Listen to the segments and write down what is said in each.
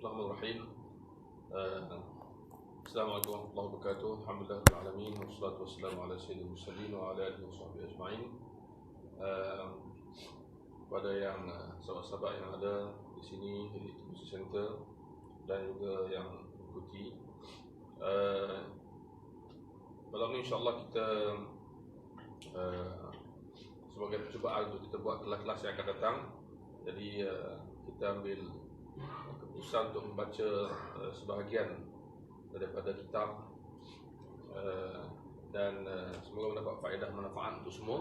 Bismillahirrahmanirrahim. Assalamualaikum warahmatullahi wabarakatuh. Alhamdulillah alamin wassalatu wassalamu ala sayyidil mursalin wa ala alihi washabbihi ajma'in. Pada yang sahabat-sahabat yang ada di sini di Distribution Center dan juga yang mengikuti, malam ni insya-Allah kita sebagai percubaan untuk kita buat kelas-kelas yang akan datang. Jadi kita ambil keputusan untuk membaca sebahagian daripada kitab dan semoga mendapat faedah manfaat untuk semua.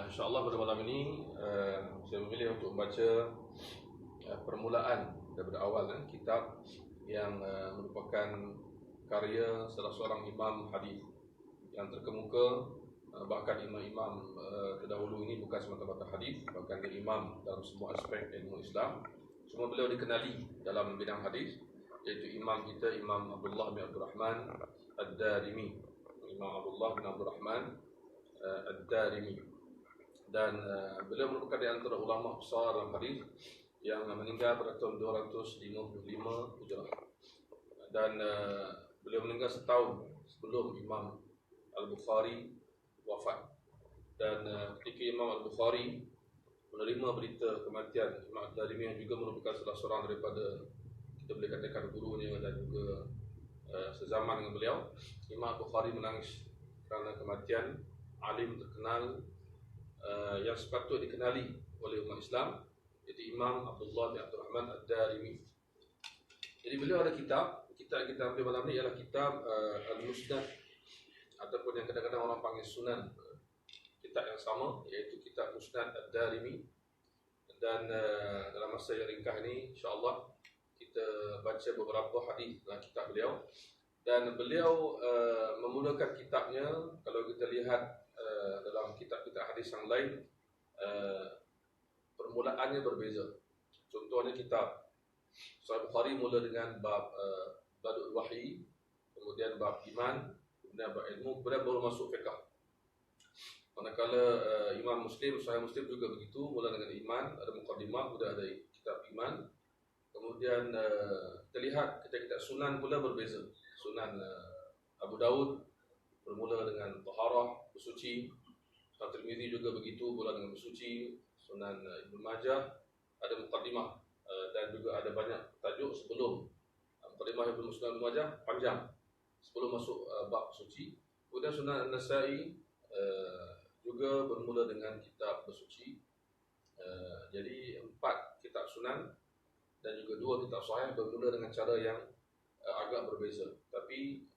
InsyaAllah pada malam ini saya memilih untuk membaca permulaan daripada awal kitab yang merupakan karya salah seorang imam hadis yang terkemuka. Bahkan imam-imam terdahulu ini bukan semata-mata hadis, bahkan dia imam dalam semua aspek ilmu Islam. Semua beliau dikenali dalam bidang hadis, iaitu imam kita, Imam Abdullah bin Abdul Rahman Ad-Darimi. Imam Abdullah bin Abdul Rahman Ad-Darimi. Dan beliau merupakan di antara ulama besar dalam hadis yang meninggal pada tahun 255 Hijrah. Dan beliau meninggal setahun sebelum Imam Al-Bukhari wafat. Dan ketika Imam Al-Bukhari menerima berita kematian Imam Ad-Darimi yang juga merupakan salah seorang daripada, kita boleh katakan, gurunya dan juga sezaman dengan beliau, Imam Al-Bukhari menangis kerana kematian alim terkenal yang sepatutnya dikenali oleh umat Islam, iaitu Imam Abdullah bin Abdul Rahman Ad-Darimi. Jadi beliau ada kitab yang kita ambil malam ni ialah kitab Al-Musnad, ataupun yang kadang-kadang orang panggil Sunan. Kitab yang sama, iaitu kitab Musnad Ad-Darimi. Dan dalam masa yang ringkas ini, insya-Allah kita baca beberapa hadis dalam kitab beliau. Dan beliau memulakan kitabnya, kalau kita lihat dalam kitab-kitab hadis yang lain, permulaannya berbeza. Contohnya kitab Sahih Bukhari mula dengan bab Badul Wahyi, kemudian bab iman, kemudian bab ilmu, kemudian baru masuk fiqh. Manakala Imam Muslim, Sahih Muslim juga begitu, mula dengan iman, ada muqaddimah, kemudian ada kitab iman. Kemudian kita lihat kitab-kitab sunan pula berbeza. Sunan Abu Daud bermula dengan taharah, bersuci. Sunan Tirmizi juga begitu, mula dengan bersuci. Sunan Ibnu Majah ada muqaddimah dan juga ada banyak tajuk sebelum muqaddimah Ibnu Majah panjang sebelum masuk bab suci. Kemudian Sunan An-Nasa'i juga bermula dengan kitab bersuci. Jadi 4 kitab sunan dan juga 2 kitab sahih bermula dengan cara yang agak berbeza, tapi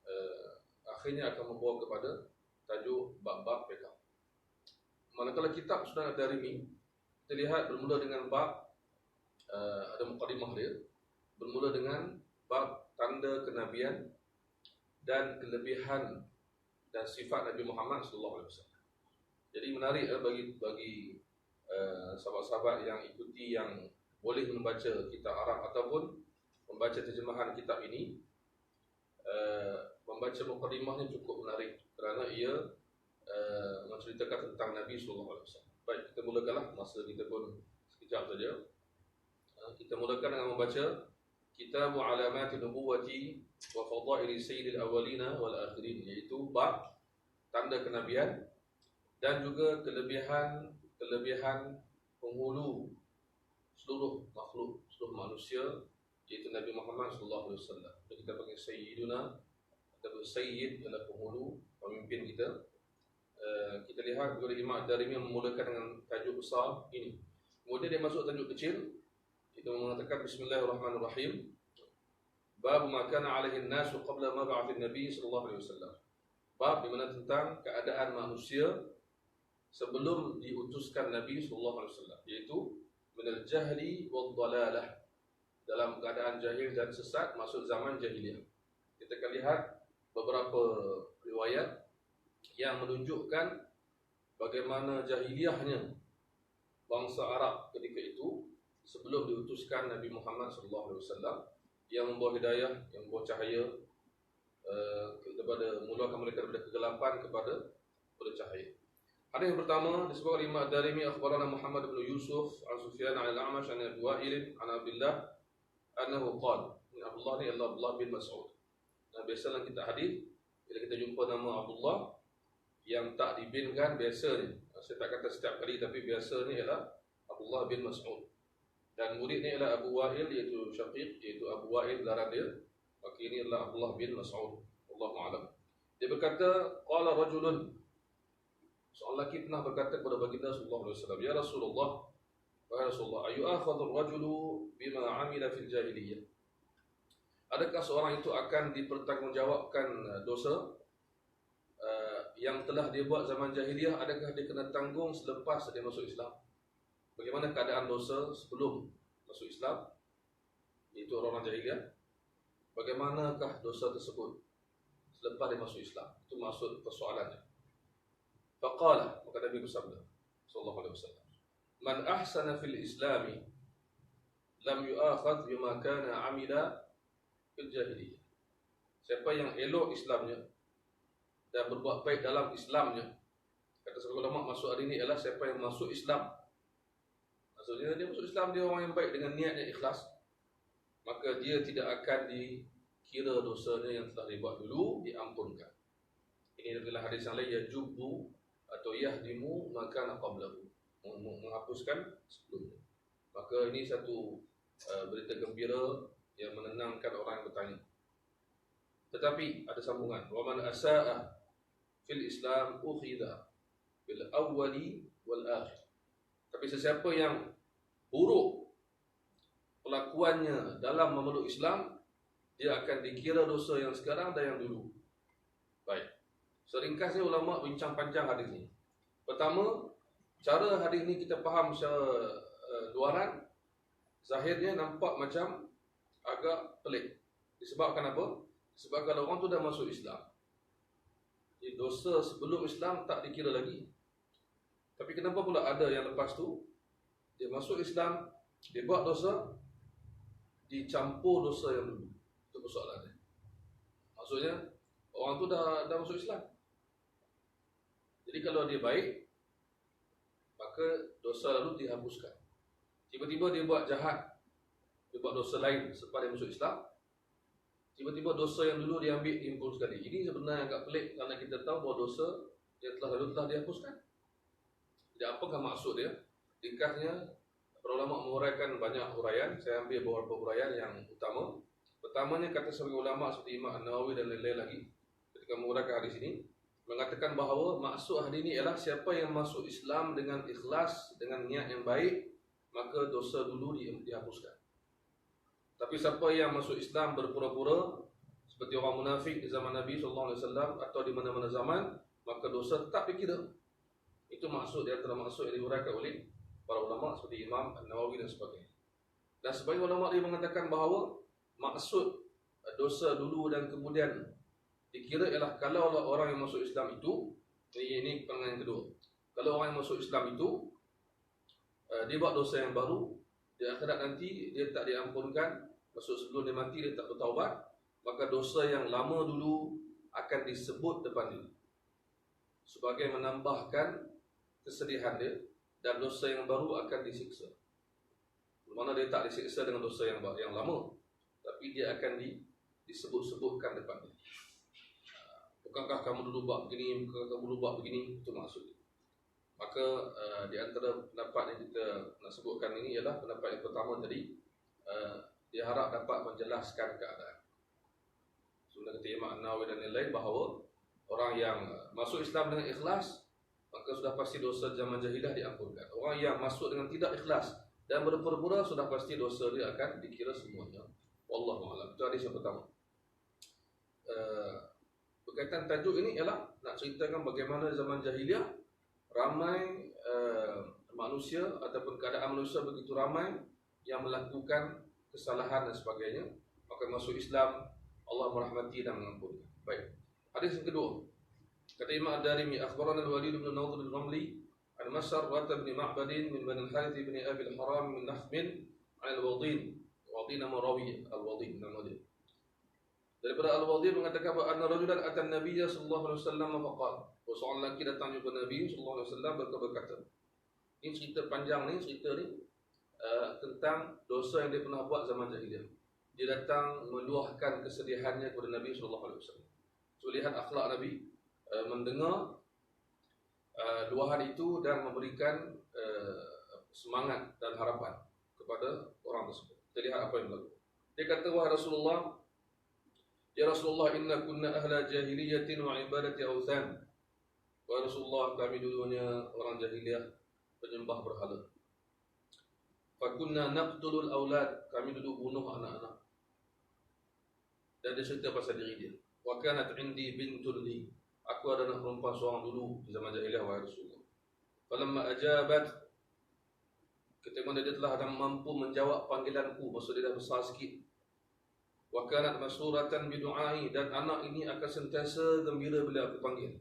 akhirnya akan membawa kepada tajuk bab-bab fiqh. Manakala kitab Sunan Ad-Darimi, kita lihat bermula dengan bab ada muqaddimah dia, bermula dengan bab tanda kenabian dan kelebihan dan sifat Nabi Muhammad SAW. Jadi menarik bagi sahabat-sahabat yang ikuti, yang boleh membaca kitab Arab ataupun membaca terjemahan kitab ini. Membaca muqaddimahnya cukup menarik kerana ia menceritakan tentang Nabi SAW. Baik, kita mulakanlah, masa kita pun sekejap saja. Kita mulakan dengan membaca Kitab Alamatin Nubuwati wa Fadaili Sayyidil Awwalina wal Akhirin, iaitu bab tanda kenabian dan juga kelebihan penghulu seluruh makhluk, seluruh manusia, iaitu Nabi Muhammad SAW. Kita panggil Sayyiduna atau Sayyid ialah penghulu, pemimpin kita. Kita lihat juga Imam Ad-Darimi memulakan dengan tajuk besar ini. Kemudian dia masuk tajuk kecil, itu mengatakan Bismillahirrahmanirrahim. Bab ma kana alaihi an-nasu qabla mab'atsin Nabi sallallahu alaihi wasallam. Bab di mana tentang keadaan manusia sebelum diutuskan Nabi sallallahu alaihi wasallam, iaitu minal jahli wad dalalah, dalam keadaan jahil dan sesat, maksud zaman jahiliyah. Kita akan lihat beberapa riwayat yang menunjukkan bagaimana jahiliyahnya bangsa Arab ketika itu sebelum diutuskan Nabi Muhammad sallallahu alaihi wasallam, yang membawa hidayah, yang membawa cahaya daripada mulakan mereka daripada kegelapan kepada cahaya. Hadis yang pertama disebutkan oleh Imam Ad-Darimi, akhbarana Muhammad bin Yusuf an Sufyan an al-A'mash an Abi Wa'il an Abdullah annahu qala, Abdullah ni adalah Abdullah bin Mas'ud. Nah, biasalah kita hadis bila kita jumpa nama Abdullah yang tak dibinkan, biasa ni, saya tak kata setiap kali, tapi biasa ni ialah Abdullah bin Mas'ud. Dan murid ni ialah Abu Wa'il, iaitu Syaqiq, iaitu Abu Wa'il darah dia. Maka ini adalah Abdullah bin Mas'ud. Allahu a'lam. Dia berkata, qala rajulun, seorang lelaki pernah berkata kepada baginda sallallahu alaihi wasallam, ya Rasulullah, wahai Rasulullah, ayu akhadhur rajulu bima amila fil jahiliyah. Adakah seorang itu akan dipertanggungjawabkan dosa yang telah dia buat zaman jahiliyah, adakah dia kena tanggung selepas dia masuk Islam? Bagaimana keadaan dosa sebelum masuk Islam, iaitu orang-orang jahiliyah? Bagaimanakah dosa tersebut selepas dia masuk Islam? Itu maksud persoalannya. Faqala, maka Nabi bersabda sallallahu alaihi wasallam, man ahsana fil islami lam yu'akhadh bima kana amila fil jahiliyah. Siapa yang elok Islamnya dan berbuat baik dalam Islamnya, kata sebagian ulama, maksud hari ini ialah siapa yang masuk Islam. Maksudnya dia masuk Islam, dia orang yang baik dengan niatnya ikhlas, maka dia tidak akan dikira dosanya yang telah dibuat dulu diampunkan. Ini adalah hadis yang lain, yajubu atau yahdimu maka qablahu, menghapuskan sebelumnya. Maka ini satu berita gembira yang menenangkan orang yang bertanya. Tetapi ada sambungan, wa man asaa fil Islam ukhidha bil awwali wal akhir. Tapi sesiapa yang buruk pelakuannya dalam memeluk Islam, dia akan dikira dosa yang sekarang dan yang dulu. Baik, seringkasnya ulama bincang panjang hadis ini. Pertama, cara hadis ini kita faham secara luaran, zahirnya nampak macam agak pelik. Disebabkan apa? Disebabkan orang tu dah masuk Islam, jadi dosa sebelum Islam tak dikira lagi. Tapi kenapa pula ada yang lepas tu, dia masuk Islam, dia buat dosa, dicampur dosa yang dulu? Itu persoalannya. Maksudnya orang tu dah masuk Islam, jadi kalau dia baik, maka dosa lalu dihapuskan. Tiba-tiba dia buat jahat, dia buat dosa lain selepas dia masuk Islam, tiba-tiba dosa yang dulu dia ambil diimpun sekali. Ini sebenarnya agak pelik, kerana kita tahu bahawa dosa yang telah lalu telah dihapuskan. Jadi apakah maksud dia? Ringkasnya, para ulama menguraikan banyak uraian. Saya ambil beberapa uraian yang utama. Pertamanya, kata sebagai ulama seperti Imam An-Nawawi dan lain-lain lagi, ketika menguraikan hadis ini, mengatakan bahawa maksud hadis ini ialah siapa yang masuk Islam dengan ikhlas, dengan niat yang baik, maka dosa dulu dihapuskan. Tapi siapa yang masuk Islam berpura-pura seperti orang munafik di zaman Nabi SAW atau di mana-mana zaman, maka dosa tetap dikira. Itu maksud, di antara maksud yang diuraikan oleh para ulama seperti Imam An-Nawawi dan sebagainya. Dan sebagian ulama dia mengatakan bahawa maksud dosa dulu dan kemudian dikira ialah kalau orang yang masuk Islam itu, ini pandangan yang kedua, kalau orang yang masuk Islam itu dia buat dosa yang baru, di akhirat nanti dia tak diampunkan, maksud sebelum dia mati dia tak bertaubat, maka dosa yang lama dulu akan disebut depan dia sebagai menambahkan kesedihan dia, dan dosa yang baru akan disiksa. Mana dia tak disiksa dengan dosa yang lama, tapi dia akan disebut-sebutkan depan dia. Bukankah kamu dulu buat begini, bukankah kamu dulu buat begini, itu maksudnya. Maka di antara pendapat yang kita nak sebutkan ini ialah pendapat yang pertama tadi, dia harap dapat menjelaskan keadaan. Sebenarnya kata Imam An-Nawawi dan lain-lain bahawa orang yang masuk Islam dengan ikhlas, maka sudah pasti dosa zaman jahiliah diampunkan. Orang yang masuk dengan tidak ikhlas dan berpura-pura, sudah pasti dosa dia akan dikira semuanya. Wallahu a'lam. Itu hadis yang pertama. Berkaitan tajuk ini ialah nak ceritakan bagaimana zaman jahiliah ramai manusia ataupun keadaan manusia begitu ramai yang melakukan kesalahan dan sebagainya, maka masuk Islam, Allah merahmati dan mengampuni. Baik. Hadis yang kedua. Kata Imam Ad-Darimi, akhbarana Al-Walid bin Nawdhr Al-Ramli an Mas'ar wa bin Ma'bad min Bani Al-Harith bin Abi Al-Haram min Nakhmin an Al-Wadin. Wadin nama rawi, Al-Wadin nama dia. Daripada Al-Wadin mengatakan bahawa anna rajulan atan Nabiyya sallallahu alaihi wasallam faqala, seorang lelaki datang jumpa Nabi sallallahu alaihi wasallam berkata. Ini cerita panjang ni, cerita ni tentang dosa yang dia pernah buat zaman jahiliah. dia datang meluahkan kesedihannya kepada Nabi SAW. So lihat akhlak Nabi, mendengar luahan itu dan memberikan semangat dan harapan kepada orang tersebut. Kita lihat apa yang berlaku. Dia kata, wahai Rasulullah, ya Rasulullah, inna kunna ahla jahiliyatin wa ibadati awthan. Wahai Rasulullah, kami dulunya orang jahiliyah, penyembah berhala. Fakunna naqtulul aulad, kami dulu bunuh anak-anak. Dan dia cerita pasal diri dia. Wa kanat indi bintun li, aku ada anak perempuan seorang dulu di zaman jahiliyah, wahai Rasulullah. Falamma ajabat, ketika dia telah mampu menjawab panggilanku, maksud dia dah besar sikit. Wa kanat masuratan bidu'ai, dan anak ini akan sentiasa gembira bila aku panggil.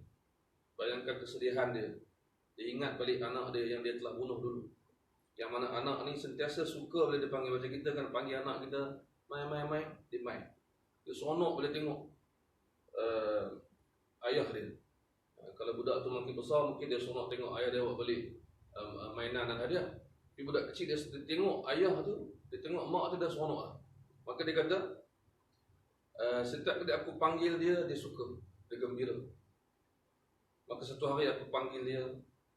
Bayangkan kesedihan dia. Dia ingat balik anak dia yang dia telah bunuh dulu. Yang mana anak ni sentiasa suka bila dia panggil. Macam kita kan panggil anak kita, mai, dia mai. Dia seronok bila tengok ayah dia. Kalau budak tu makin besar, mungkin dia seronok tengok ayah dia buat balik mainan dan hadiah. Tapi budak kecil dia tengok ayah tu, dia tengok mak tu, dah seronok lah. Maka dia kata, setiap kali aku panggil dia, dia suka, dia gembira. Maka satu hari aku panggil dia,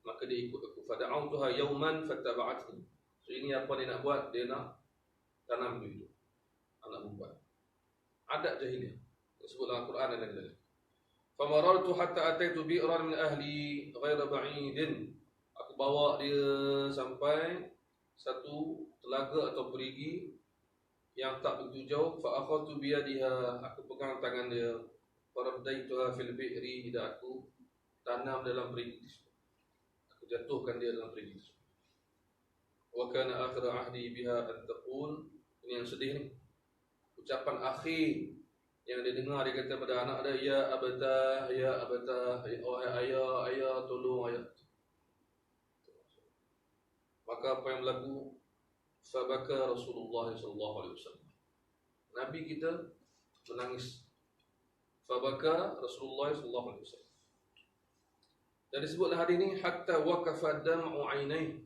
maka dia ikut aku. Fada'autuha yawman fattaba'atni. So ini apa dia nak buat? Dia nak tanam itu anak perempuan. Adat jahiliyah disebut dalam Al-Quran dan lain-lain. Famarartu hatta ataitu bi'ran min ahli ghaira ba'idin. Aku bawa dia sampai satu telaga atau perigi yang tak begitu jauh. Fa akhadtu biyadiha, aku pegang tangan dia. Faradaituha fil bi'ri, dan aku tanam dalam perigi tersebut. Aku jatuhkan dia dalam perigi tersebut. Wa kana akhir ahdi biha an taqul, ini yang sedih ni. Ucapan akhir yang dia dengar, dia kata pada anak dia, ya abata, oh ayah, tolong ayah. Maka apa yang berlaku? Fabaka Rasulullah SAW. Nabi kita menangis. Fabaka Rasulullah SAW. Dan disebutlah hadis ini, hatta waqafa dam'u ainai,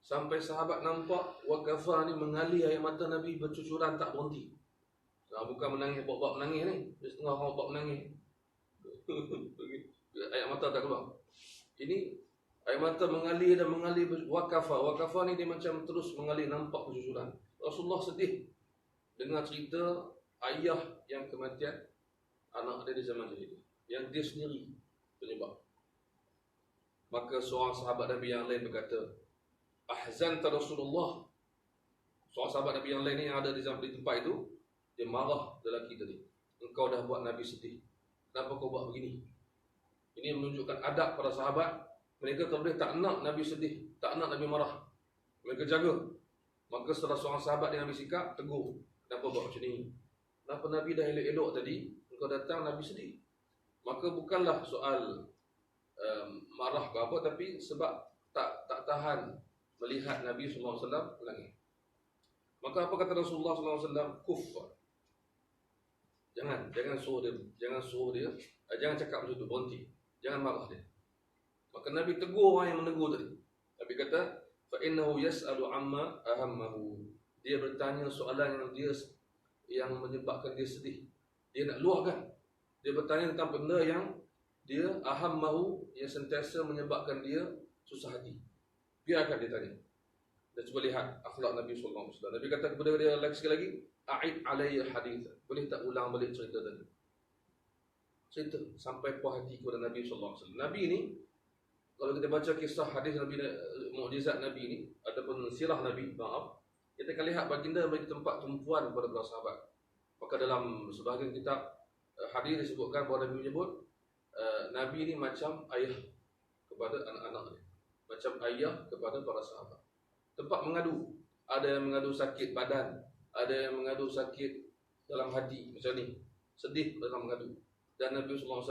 sampai sahabat nampak waqafa ni mengalir air mata Nabi bercucuran tak berhenti. Bukan menangis, bab menangis ni. Dia setengah orang bab menangis. Air mata tak keluar. Ini air mata mengalir dan mengalir. Waqafa ni dia macam terus mengalir, nampak bercucuran. Rasulullah sedih dengar cerita ayah yang kematian anak dia di zaman jahiliyah, yang dia sendiri penyebab. Maka seorang sahabat Nabi yang lain berkata, ahzanta Rasulullah. Seorang sahabat Nabi yang lain ni yang ada di tempat itu, dia marah lelaki tadi. Engkau dah buat Nabi sedih. Kenapa kau buat begini? Ini menunjukkan adab para sahabat. Mereka tak boleh, tak nak Nabi sedih, tak nak Nabi marah. Mereka jaga. Maka setelah seorang sahabat yang Nabi sikap, tegur. Kenapa buat macam ni? Kenapa Nabi dah elok-elok tadi, engkau datang Nabi sedih? Maka bukanlah soal marah ke apa, tapi sebab tak tahan melihat Nabi SAW menangis. Maka apa kata Rasulullah SAW? Kuffar. Jangan suruh dia, jangan cakap macam tu, berhenti. Jangan marah dia. Maka Nabi tegur orang yang menegur tadi. Nabi kata, fa innahu yas'alu amma ahammahu. Dia bertanya soalan yang menyebabkan dia sedih. Dia nak luahkan. Dia bertanya tentang benda yang dia ahammahu, yang sentiasa menyebabkan dia susah hati. Biarkan dia tanya. Dan cuba lihat akhlak Nabi SAW. Nabi kata kepada dia sekali lagi, a'id alayya haditha. Boleh tak ulang balik cerita tadi? Cerita sampai puas hati kepada Nabi SAW. Nabi ni, kalau kita baca kisah hadis Nabi, mukjizat Nabi ni, ataupun sirah Nabi, kita akan lihat baginda bagi tempat tumpuan kepada para sahabat. Maka dalam sebahagian kitab hadis disebutkan bahawa Nabi menyebut Nabi ni macam ayah kepada anak-anak dia, macam ayah kepada para sahabat. Tempat mengadu. Ada yang mengadu sakit badan, ada yang mengadu sakit dalam hati, macam ni, sedih dalam mengadu. Dan Nabi SAW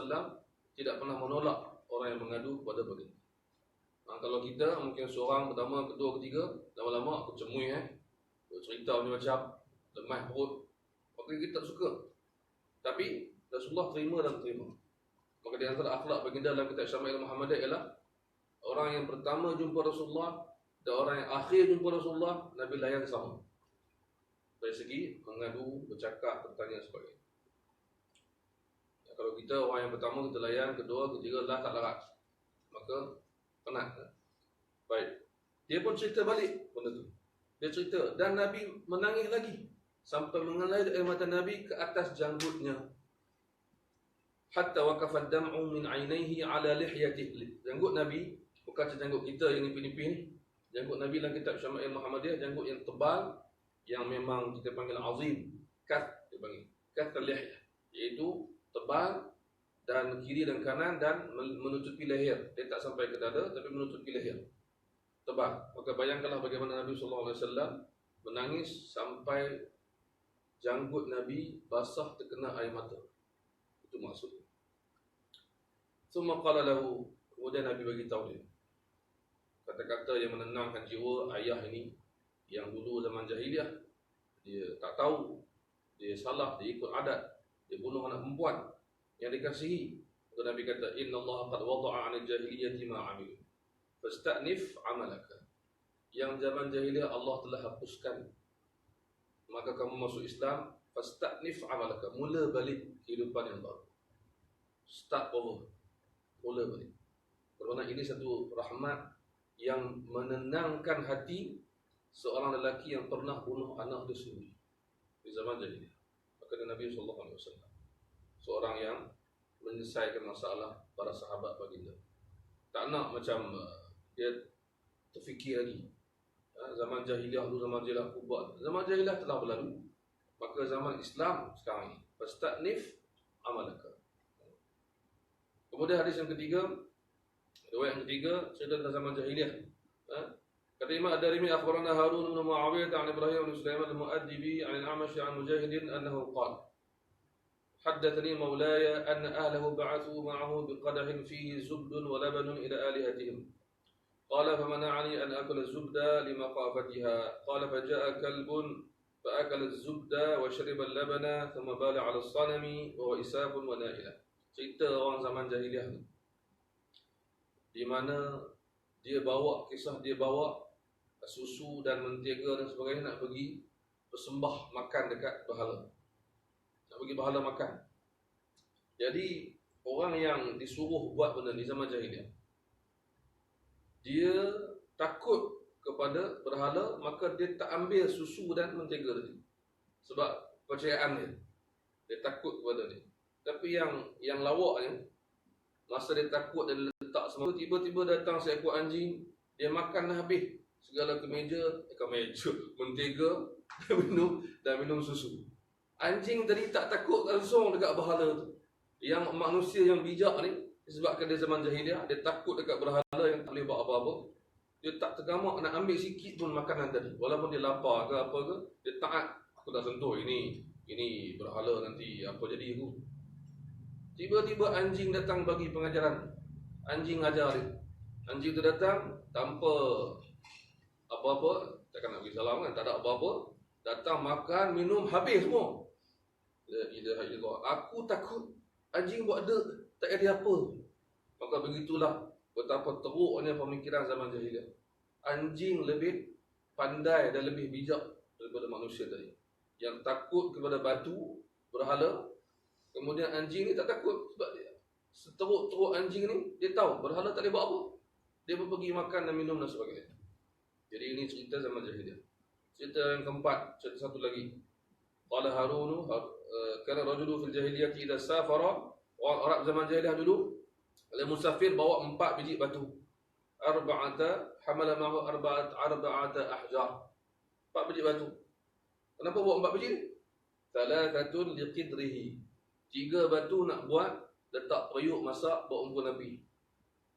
tidak pernah menolak orang yang mengadu kepada baginda. Kalau kita mungkin seorang, pertama, kedua, ketiga, lama-lama aku cemui cerita macam lemah perut, maka kita tak suka. Tapi Rasulullah terima dan terima. Maka di antara akhlak baginda dalam kitab Syama'il Muhammadiyah ialah orang yang pertama jumpa Rasulullah dan orang yang akhir jumpa Rasulullah, Nabi layan sama. dari segi mengadu, bercakap, bertanya sebagainya. Kalau kita orang yang pertama kita layan, kedua, ketiga lah tak larat, maka penat. Baik. Dia pun cerita balik benda tu. Dia cerita dan Nabi menangis lagi sampai mengalir air mata Nabi ke atas janggutnya. Hatta waqafa ad-dam'u min 'ainaihi 'ala lihyatihi. Janggut Nabi bukan janggut kita yang nipis-nipis ni. Janggut Nabi dalam kitab Syama'il Muhammadiyah janggut yang tebal yang memang kita panggil azim. Kat dia panggil. Kat lihyah, iaitu tebal dan kiri dan kanan dan menutupi leher. Dia tak sampai ke dada tapi menutupi leher. Tebal. Maka bayangkanlah bagaimana Nabi sallallahu alaihi wasallam menangis sampai janggut Nabi basah terkena air mata. Itu maksudnya. Summa qala lahu, kemudian Nabi bagi tahu dia kata-kata yang menenangkan jiwa ayah ini yang dulu zaman jahiliah dia tak tahu, dia salah, dia ikut adat, dia bunuh anak perempuan yang dikasihi. Maka Nabi kata, Inna Allah qad wada'a 'anil jahiliyati ma 'amilu fasta'nif 'amalaka. Yang zaman jahiliah Allah telah hapuskan, maka kamu masuk Islam, fasta'nif 'amalaka, mula balik kehidupan yang baru. Start over, mula balik. Bermakna ini satu rahmat yang menenangkan hati seorang lelaki yang pernah bunuh anak dia sendiri di zaman jahiliah. Maka Nabi SAW seorang yang menyelesaikan masalah para sahabat baginda. Tak nak macam dia terfikir lagi. Zaman jahiliah dulu, zaman jahiliah aku buat. Zaman jahiliah telah berlalu. Maka zaman Islam sekarang ini, fasta'nif amalaka. Kemudian hadis yang ketiga, riwayat yang ketiga cerita tentang zaman jahiliah. Kata Imam Ad-Darimi, akhbarana Harun bin Muawiyah an Ibrahim bin Sulaiman al-Mu'addibi an al-A'mash an Mujahid annahu qala حدثني مولاي أن أهله بعثوا معه بقدح فيه زبد ولبن إلى آلهتهم قال فمنعني أن أكل الزبد لمخافتها قال فجاء كلب فأكل الزبد وشرب اللبن ثم بال على الصنم وهو إساف ونائلة. Cerita orang zaman jahiliah ni, di mana dia bawa, kisah dia bawa susu dan mentega dan sebagainya nak pergi bersembah makan dekat berhala. Nak pergi berhala makan. Jadi orang yang disuruh buat benda di zaman jahiliah, dia takut kepada berhala, maka dia tak ambil susu dan mentega tadi. Sebab percayaan dia. Dia takut kepada dia. Tapi yang lawaknya, masa dia takut dan letak semua, tiba-tiba datang seekor anjing, dia makan dah habis segala kemeja, mentega dan minum susu. Anjing tadi tak takut langsung dekat berhala tu. Yang manusia yang bijak ni, disebabkan dia zaman jahiliah, dia takut dekat berhala yang tak boleh buat apa-apa. Dia tak tergamak nak ambil sikit pun makanan tadi. Walaupun dia lapar ke apa ke, dia taat. Aku tak sentuh ini berhala nanti apa jadi aku. Tiba-tiba anjing datang bagi pengajaran. Anjing ajar dia. Anjing tu datang tanpa apa-apa, takkan nak bagi salam kan, tak ada apa-apa. Datang makan, minum, habis semua. La ilaha illallah. Aku takut anjing buat dek, tak ada apa. Maka begitulah betapa teruknya pemikiran zaman jahiliah. Anjing lebih pandai dan lebih bijak daripada manusia tadi. Yang takut kepada batu, berhala. Kemudian anjing ni tak takut sebab dia seteruk-teruk anjing ni, dia tahu berhala tak boleh buat apa. Dia pun pergi makan dan minum dan sebagainya. Jadi ini cerita zaman jahiliah. Cerita yang keempat, cerita satu lagi. Qala Harun, kana rajulu fil jahiliyati idza safara, orang Arab zaman jahiliah dulu, kalau musafir bawa 4 biji batu. Hamala ma'hu arba'ata ahjar. 4 biji batu. Kenapa bawa 4 biji ni? Thalathatun liqidrihi. 3 batu nak buat letak periuk masak buat unggun Nabi.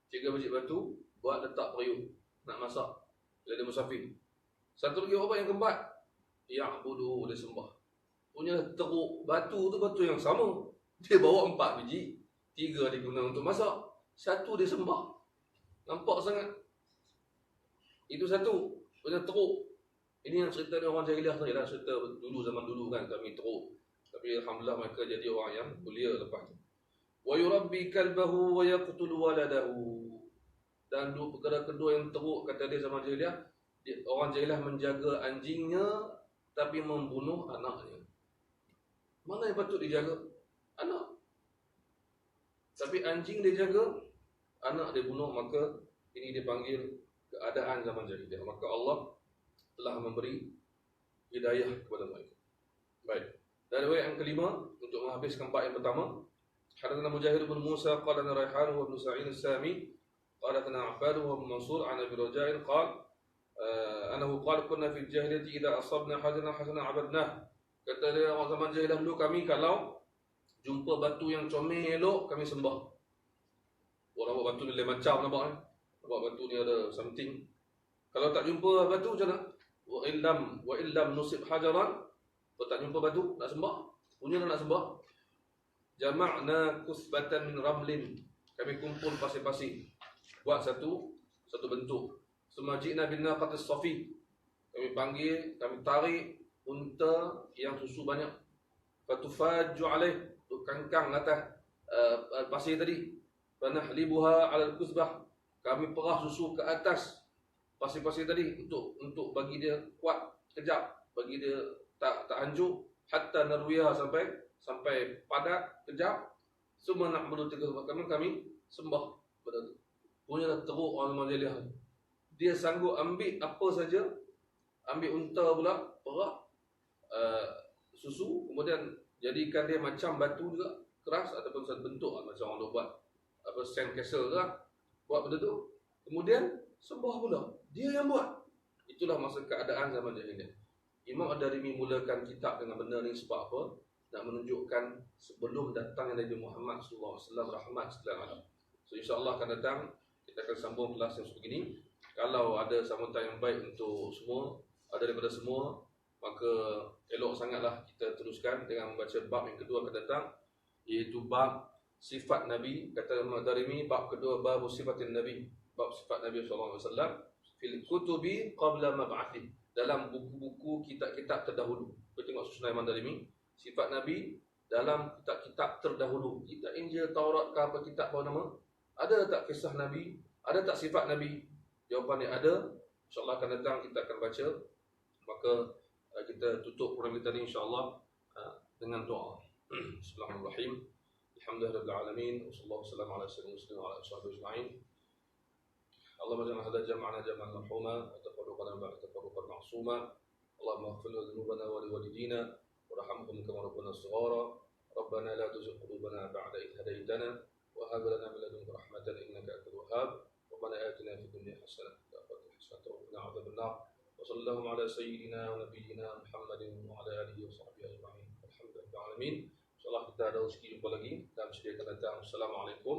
3 biji batu buat letak periuk nak masak bila dia musafir. Satu lagi apa yang keempat? Ya'budu, dia sembah. Punya teruk batu tu batu yang sama. Dia bawa 4 biji, 3 dia guna untuk masak, 1 dia sembah. Nampak sangat. Itu satu punya teruk. Ini yang cerita orang jahiliah tadi lah, cerita dulu zaman dulu kan kami teruk. Tapi alhamdulillah mereka jadi orang yang mulia lepas tu. Wa yurabbi kalbahu wa yaqtulu waladahu. Dan dua perkara kedua yang teruk kata dia zaman jahiliah, orang jahiliah menjaga anjingnya tapi membunuh anaknya. Mana yang patut dijaga? Anak. Tapi anjing dia jaga, anak dia bunuh, maka ini dipanggil keadaan zaman jahiliyah. Maka Allah telah memberi hidayah kepada mereka. Baik. Dan riwayat yang kelima untuk menghabiskan bab yang pertama, hadatsana Mujahid bin Musa qala lana Raihan wa Ibn Sa'id as-Sami qala lana Affan wa Mansur an Abi Raja'in qala annahu qala kunna fi al-jahiliyyah idza asabna hasanan abadnah. Kata dia, orang zaman jahiliyah dulu, kami kalau jumpa batu yang comel elok, kami sembah. Orang buat batu ni lain macam nampak kan? Nampak batu ni ada something. Kalau tak jumpa batu macam mana? Wa illam nusib hajaran. Kalau tak jumpa batu, nak sembah. Punya nak sembah. Jama'na kusbatan min ramlin. Kami kumpul pasir-pasir. Buat satu bentuk. Sumajina bin naqatis safi. Kami panggil, kami tarik unta yang susu banyak. Fatufajju alaih. Kangkang atas pasir tadi. Fanahlibuha ala al-kusbah. Kami perah susu ke atas pasir-pasir tadi untuk bagi dia kuat kejap, bagi dia tak hancur, hatta narwiha sampai padat kejap. Semua nak berdua tiga kami sembah benda tu. Punya teruk orang Malaysia. Dia sanggup ambil apa saja, ambil unta pula, perah susu, kemudian jadikan dia macam batu juga, keras ataupun satu bentuk macam orang buat sand castle lah, buat benda tu, kemudian sembah pula. Dia yang buat. Itulah masa keadaan zaman jahiliyah. Imam Ad-Darimi mulakan kitab dengan benda ni sebab apa? Nak menunjukkan sebelum datangnya Nabi Muhammad sallallahu alaihi wasallam rahmat sekalian alam. So insya-Allah akan datang kita akan sambung kelas yang sebegini. Kalau ada sambutan yang baik untuk semua, ada daripada semua, maka elok sangatlah kita teruskan dengan membaca bab yang kedua akan datang, iaitu bab sifat Nabi. Kata Imam Ad-Darimi, bab kedua, bab sifatin Nabi, bab sifat Nabi sallallahu alaihi wasallam fil kutubi qabla mab'athih, dalam buku-buku kitab-kitab terdahulu. Kita tengok susunan Imam Ad-Darimi, sifat Nabi dalam kitab-kitab terdahulu. Kitab Injil, Taurat ke apa kitab apa nama? Ada tak kisah Nabi? Ada tak sifat Nabi? Jawapannya ada. InsyaAllah akan datang kita akan baca. Maka kita tutup program kita ni insyaAllah dengan doa. Bismillahirrahmanirrahim. Alhamdulillahirabbil alamin. Wassallallahu wasallam ala sayyidina muslim wa ala ashabihi ajma'in. Allahumma ja'alna hadha jam'ana jam'an marhuma wa tafarraqana ba'da tafarruqan ma'suma. Allahumma ighfir lana dhunubana wa liwalidina warhamhum kama rabbana shighara. Rabbana la tuzigh qulubana ba'da idh hadaytana wa hab lana min ladunka rahmatan innaka antal wahhab. Rabbana atina fid dunya hasanah wa fil akhirati hasanah wa qina adzaban nar. Wa sallallahu ala sayyidina wa nabiyyina Muhammadin wa ala alihi wa sahbihi ajma'in. Alhamdulillahirabbil alamin. InsyaAllah kita ada rezeki jumpa lagi dalam sedia akan datang. Assalamualaikum